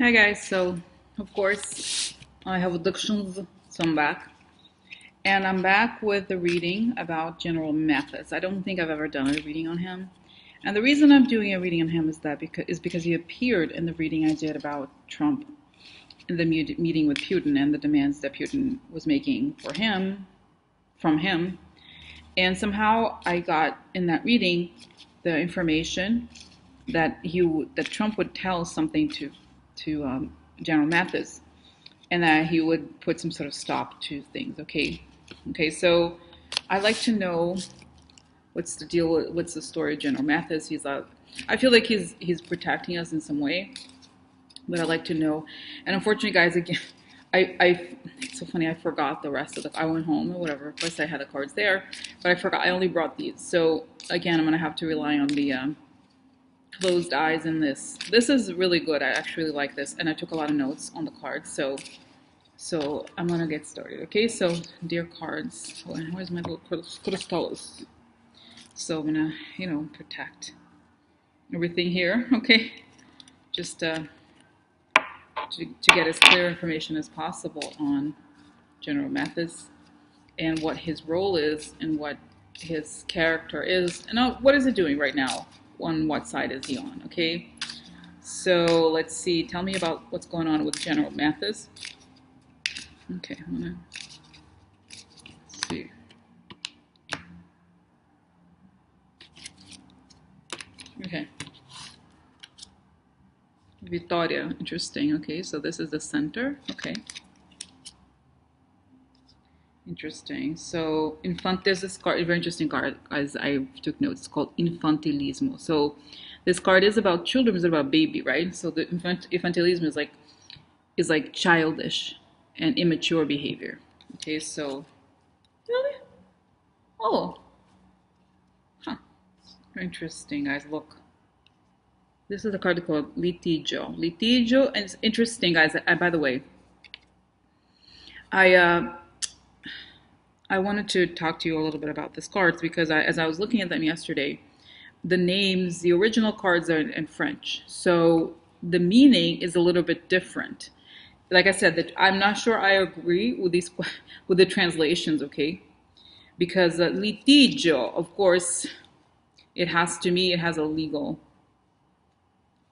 Hi guys, so of course I have addictions, so I'm back. And I'm back with the reading about General Mathis. I don't think I've ever done a reading on him. And the reason I'm doing a reading on him is because he appeared in the reading I did about Trump in the meeting with Putin and the demands that Putin was making from him. And somehow I got in that reading the information that Trump would tell something to General Mathis, and that he would put some sort of stop to things. Okay. So I'd like to know what's the deal. What's the story of General Mathis? I feel like he's protecting us in some way, but I'd like to know. And unfortunately, guys, again, it's so funny. I forgot the rest of I went home or whatever. Of course, I had the cards there, but I forgot. I only brought these. So again, I'm gonna have to rely on the closed eyes in this. This is really good. I actually like this, and I took a lot of notes on the cards. So I'm gonna get started. Okay. So dear cards, where's my little crystals? So I'm gonna protect everything here. Okay. Just to get as clear information as possible on General Mathis and what his role is and what his character is and what is it doing right now, on what side is he on. Okay, so let's see, tell me about what's going on with General Mathis. Okay, I'm gonna see. Okay, Victoria, interesting. Okay, so this is the center. Okay, interesting. So there's this card, a very interesting card, as I took notes. It's called Infantilismo. So this card is about children, it's about baby, right? So the infantilismo is like childish and immature behavior. Okay, so really, oh, huh, interesting, guys. Look, this is a card called litigio. Litigio, and it's interesting, guys. By the way, I uh, I wanted to talk to you a little bit about this cards because as I was looking at them yesterday, the names, the original cards are in French, so the meaning is a little bit different. Like I said, that I'm not sure I agree with these with the translations. Okay, because litigio, of course, it has a legal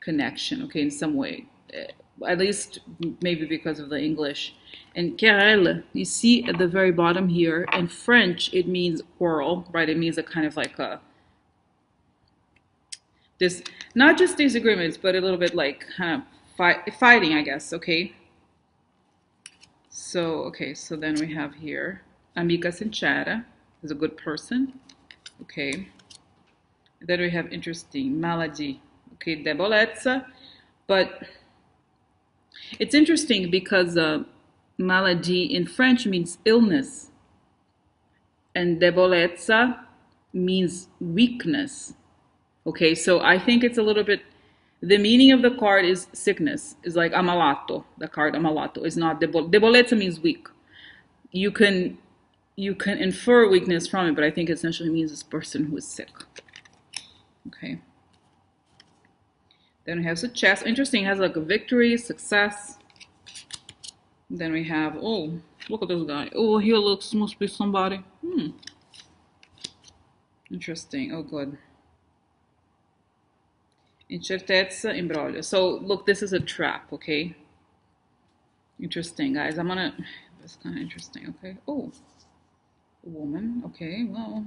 connection. Okay, in some way, at least maybe because of the English. And querelle, you see at the very bottom here, in French it means quarrel, right? It means a kind of like a this, not just disagreements, but a little bit like kind of fighting, I guess. Okay. So then we have here amica sincera is a good person. Okay. Then we have interesting malady. Okay, debolezza, but it's interesting because malady in French means illness, and debolezza means weakness. Okay, so I think it's a little bit. The meaning of the card is sickness. Is like amalato. The card amalato is not debolezza means weak. You can infer weakness from it, but I think it essentially means this person who is sick. Okay. Then we have success. Interesting. It has like a victory, success. Then we have, oh, look at this guy. Oh, he must be somebody. Interesting. Oh, good. Incertezza, imbroglio. So, look, this is a trap, okay? Interesting, guys. That's kind of interesting, okay? Oh, a woman. Okay, well.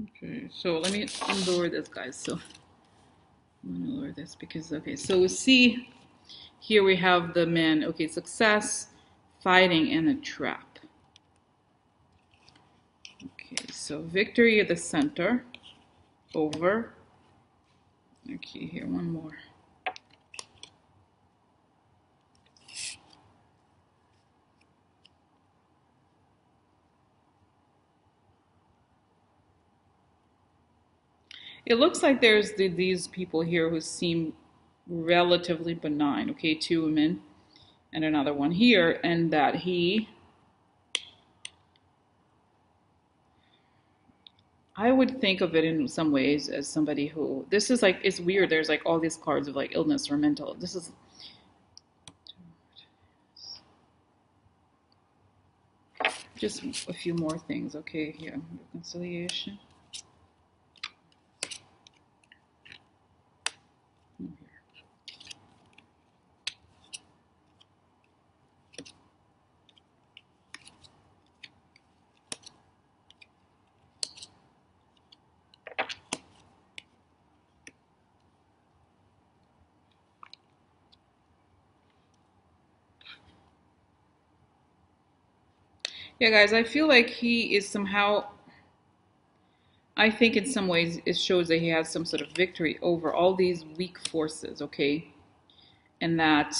Okay, so let me lower this, guys. So, I'm going to lower this because, okay, so we see here we have the men. Okay, success, fighting, and a trap. Okay, so victory at the center, over. Okay, here, one more. It looks like there's these people here who seem relatively benign. Okay, two women and another one here, and that I would think of it in some ways as somebody who, this is like, it's weird. There's like all these cards of like illness or mental. This is just a few more things. Okay, here, reconciliation. Yeah, guys, I feel like he is somehow, I think in some ways it shows that he has some sort of victory over all these weak forces, okay? And that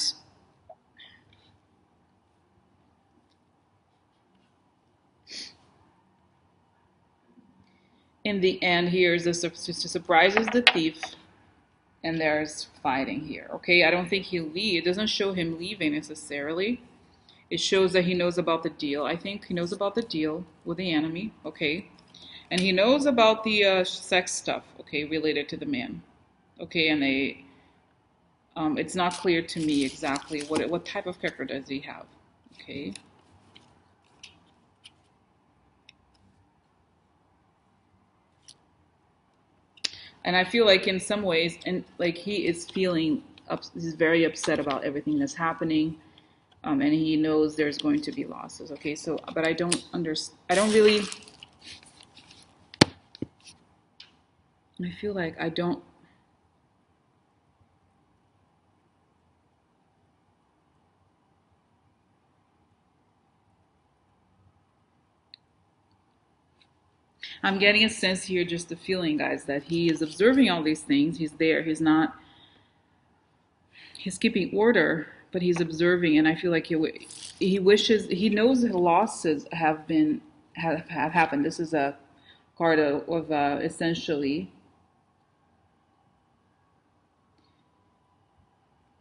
in the end, here's the surprises the thief, and there's fighting here, okay? I don't think he'll leave. It doesn't show him leaving necessarily. It shows that he knows about the deal. I think he knows about the deal with the enemy, okay? And he knows about the sex stuff, okay, related to the man, okay? And it's not clear to me exactly what type of character does he have, okay? And I feel like in some ways, and like he is feeling, he's very upset about everything that's happening, and he knows there's going to be losses. Okay, so but I don't understand. I don't really. I feel like I don't. I'm getting a sense here, just the feeling, guys, that he is observing all these things. He's there. He's not. He's keeping order, but he's observing, and I feel like he wishes, he knows the losses have happened. This is a card of essentially,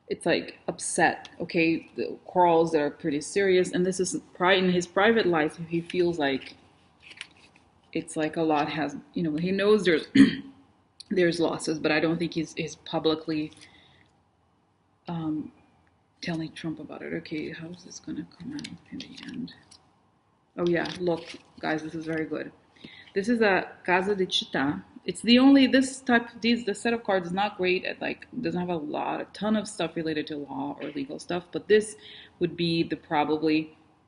it's like upset, okay, the quarrels that are pretty serious, and this is in his private life. He feels like it's like a lot has, he knows there's there's losses, but I don't think he's publicly telling Trump about it. Okay, how is this gonna come out in the end? Oh yeah, look, guys, this is very good. This is a Casa de Chita. It's the only, the set of cards is not great at like, doesn't have a ton of stuff related to law or legal stuff, but this would be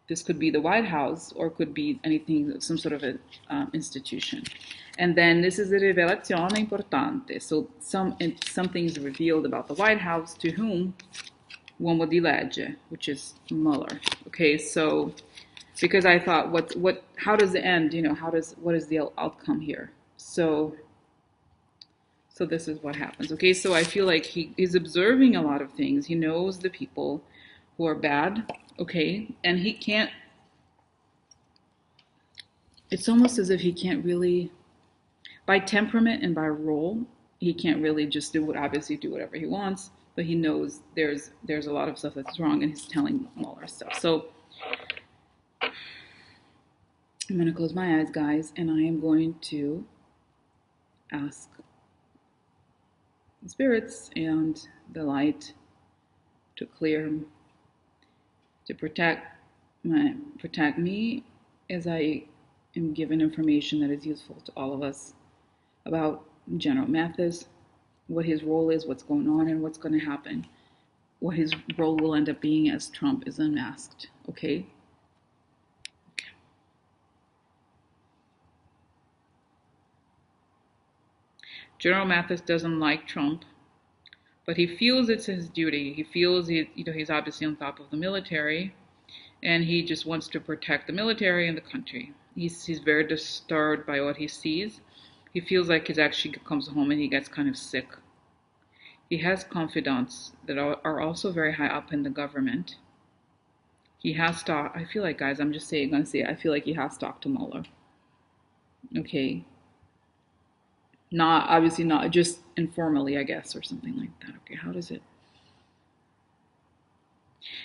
this could be the White House, or could be anything, some sort of an institution. And then this is a rivelazione importante. So something's revealed about the White House to whom? Uomo di legge, which is Mueller. Okay, so because I thought, how does it end? What is the outcome here? So this is what happens. Okay, so I feel like he's observing a lot of things. He knows the people who are bad, okay, and he can't, it's almost as if he can't really, by temperament and by role, he can't really just obviously do whatever he wants, but he knows there's a lot of stuff that's wrong, and he's telling all our stuff. So I'm going to close my eyes, guys, and I am going to ask the spirits and the light to clear him, to protect me as I am given information that is useful to all of us about General Mathis, what his role is, what's going on, and what's going to happen, what his role will end up being as Trump is unmasked. Okay? General Mathis doesn't like Trump, but he feels it's his duty. He feels he's obviously on top of the military, and he just wants to protect the military and the country. He's very disturbed by what he sees. He feels like he actually comes home and he gets kind of sick. He has confidants that are also very high up in the government. He has talked, I feel like, guys, I'm just going to say it, I feel like he has talked to Mueller. Okay. Obviously not just informally, I guess, or something like that. Okay, how does it?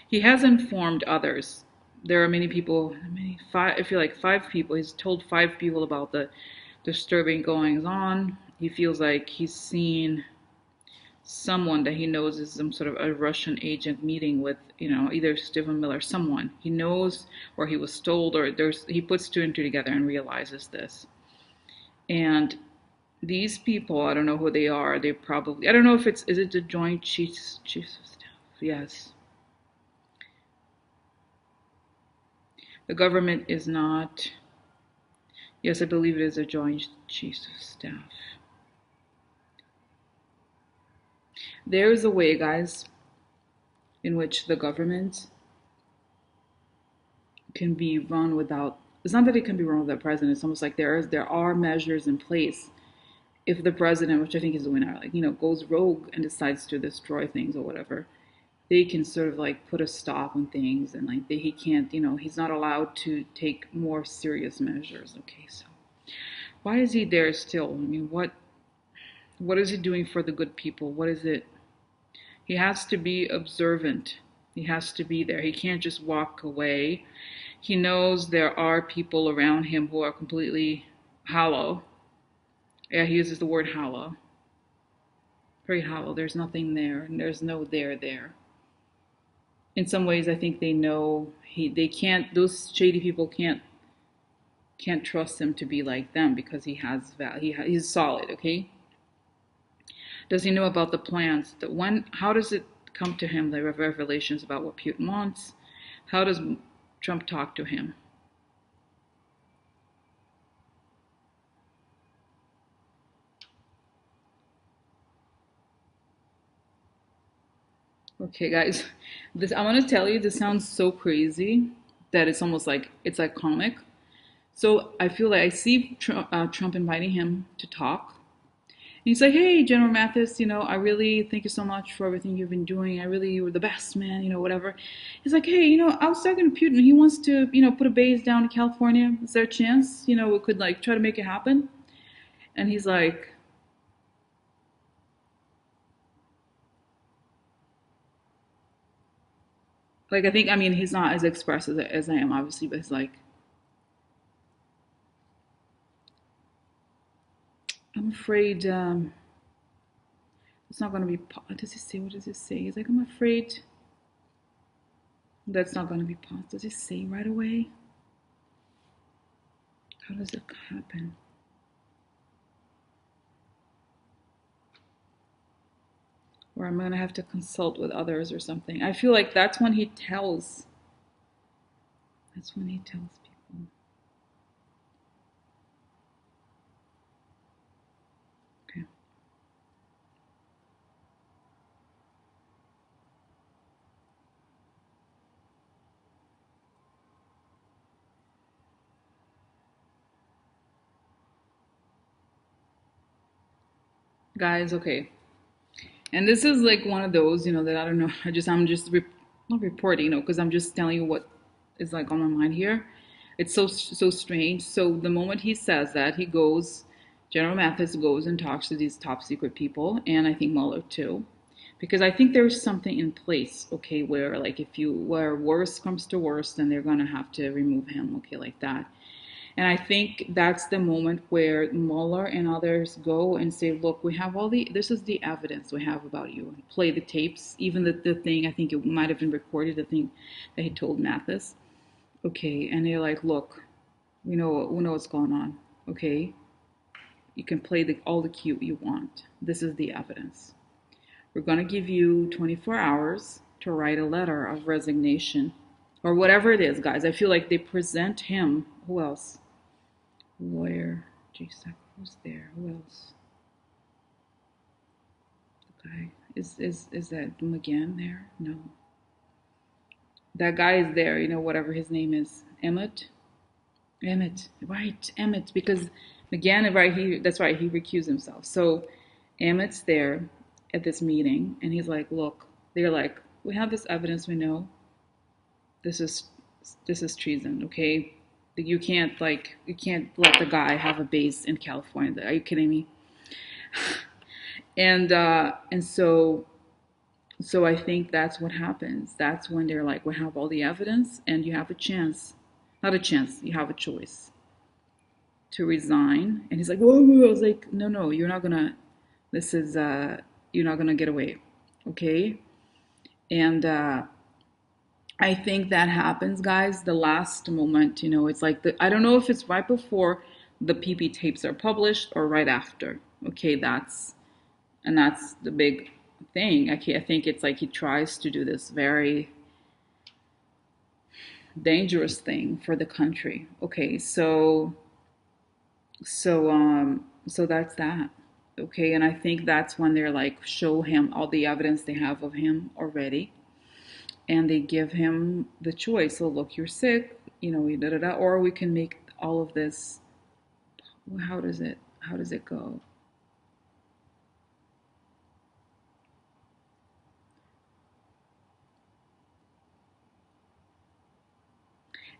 He has informed others. There are many people, I feel like 5 people. He's told 5 people about the disturbing goings on. He feels like he's seen someone that he knows is some sort of a Russian agent meeting with, either Stephen Miller, someone he knows, or he was told, or he puts two and two together and realizes this. And these people, I don't know who they are. They probably, I don't know if is it the Joint Chiefs of Staff? Yes. The government is not, yes, I believe it is a Joint Chiefs of Staff. There is a way, guys, in which the government can be run without, it's not that it can be run without the president. It's almost like there are measures in place. If the president, which I think is the winner, goes rogue and decides to destroy things or whatever, they can sort of like put a stop on things, and like he can't, he's not allowed to take more serious measures. Okay, so why is he there still? I mean, what is he doing for the good people? What is it? He has to be observant. He has to be there. He can't just walk away. He knows there are people around him who are completely hollow. Yeah, he uses the word hollow. Very hollow. There's nothing there, and there's no there. In some ways, I think they know they can't. Those shady people can't trust him to be like them, because he has value. He's solid. Okay. Does he know about the plans? How does it come to him, the revelations about what Putin wants? How does Trump talk to him? Okay, guys, I'm gonna tell you, this sounds so crazy that it's almost like it's like comic. So I feel like I see Trump inviting him to talk. And he's like, hey, General Mathis, I really thank you so much for everything you've been doing. You were the best, man, whatever. He's like, hey, I was talking to Putin. He wants to, put a base down in California. Is there a chance, we could like try to make it happen? And he's like, I mean, he's not as expressive as I am, obviously, but he's like, I'm afraid it's not going to be, what does he say? He's like, I'm afraid that's not going to be possible. Does he say right away? How does it happen? Or I'm going to have to consult with others or something. I feel like that's when he tells people. Okay. Guys, okay. And this is like one of those, that I don't know. I'm just not reporting, because I'm just telling you what is like on my mind here. It's so strange. So the moment he says that, General Mathis goes and talks to these top secret people, and I think Mueller too, because I think there's something in place, okay, where like where worse comes to worse, then they're gonna have to remove him, okay, like that. And I think that's the moment where Mueller and others go and say, look, we have this is the evidence we have about you. Play the tapes, even the thing, I think it might have been recorded, the thing that he told Mathis. Okay, and they're like, look, we know what's going on, okay? You can play all the cute you want. This is the evidence. We're going to give you 24 hours to write a letter of resignation, or whatever it is, guys. I feel like they present him. Who else? Lawyer. Geez, who's there? Who else? The guy. Is that McGann there? No. That guy is there, whatever his name is. Emmett, right, Emmett, because McGann, right, that's right, he recused himself. So Emmett's there at this meeting, and he's like, look, they're like, we have this evidence, we know this is treason, okay? You can't let the guy have a base in California. Are you kidding me? And so I think that's what happens. That's when they're like, we have all the evidence, and you have a chance. Not a chance, you have a choice. to resign. And he's like, whoa, whoa. I was like, no, you're not gonna, this is, you're not gonna get away, okay? And I think that happens, guys, the last moment, it's like, I don't know if it's right before the PP tapes are published or right after, okay? That's the big thing. Okay, I think it's like he tries to do this very dangerous thing for the country. Okay, so that's that. Okay, and I think that's when they're like show him all the evidence they have of him already, and they give him the choice. So look, you're sick, da da da, or we can make all of this. How does it go?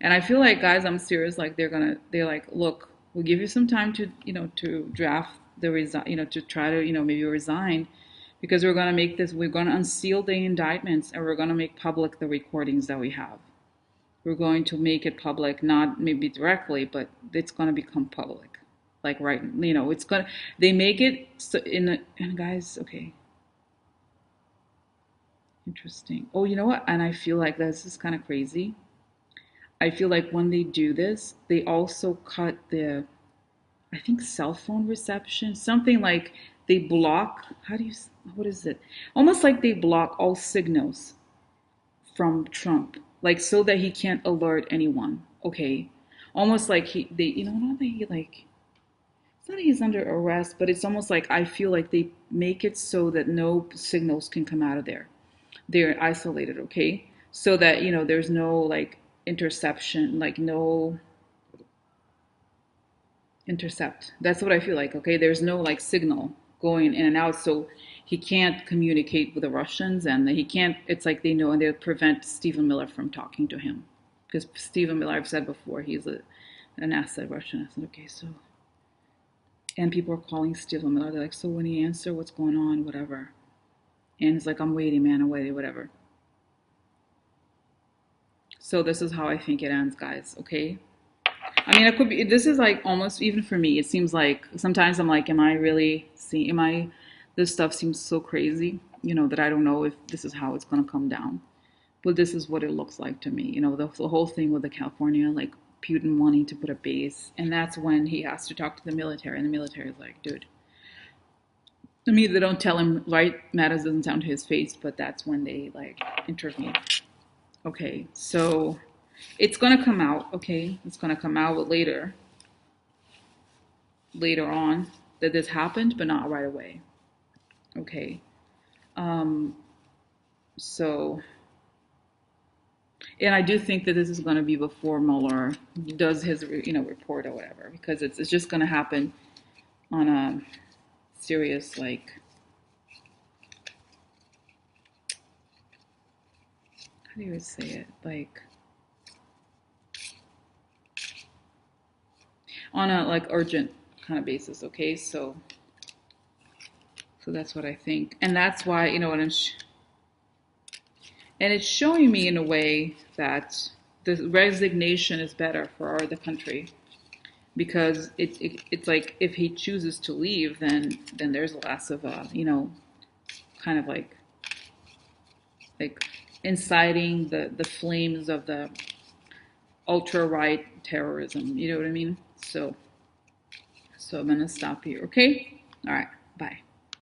And I feel like, guys, I'm serious. Like they're like, look, we'll give you some time to, to draft the resign, to try to, maybe resign, because we're gonna make this. We're gonna unseal the indictments, and we're gonna make public the recordings that we have. We're going to make it public, not maybe directly, but it's gonna become public. Like right, it's gonna. They make it so and guys, okay, interesting. Oh, you know what? And I feel like this is kind of crazy. I feel like when they do this, they also cut I think cell phone reception, something like they block, what is it? Almost like they block all signals from Trump, like so that he can't alert anyone. Okay. Almost like not that he like, it's not that he's under arrest, but it's almost like I feel like they make it so that no signals can come out of there. They're isolated, okay? So that, there's no like interception, like no intercept. That's what I feel like, okay? There's no like signal going in and out, so he can't communicate with the Russians, and he can't, it's like they know, and they prevent Stephen Miller from talking to him. Because Stephen Miller, I've said before, he's an asset Russian. I said, okay, so, and people are calling Stephen Miller, they're like, so when he answer, what's going on, whatever. And he's like, I'm waiting, man, I'm waiting, whatever. So this is how I think it ends, guys, okay? I mean, it could be, this is like almost, even for me, it seems like sometimes I'm like, this stuff seems so crazy, that I don't know if this is how it's going to come down. But this is what it looks like to me. The whole thing with the California, like Putin wanting to put a base. And that's when he has to talk to the military. And the military is like, dude. I mean, they don't tell him, right? Mattis doesn't sound to his face, but that's when they like intervene. Okay, so it's gonna come out, okay? It's gonna come out later on that this happened, but not right away. Okay. So, and I do think that this is gonna be before Mueller does his, report or whatever, because it's just gonna happen on a serious, like, how do you say it? Like, on a like urgent kind of basis, okay? So that's what I think, and that's why, and it's showing me in a way that the resignation is better for the country, because it's like if he chooses to leave, then there's less of a, kind of like inciting the flames of the ultra right terrorism. You know what I mean? So I'm gonna stop here. Okay. All right. Bye.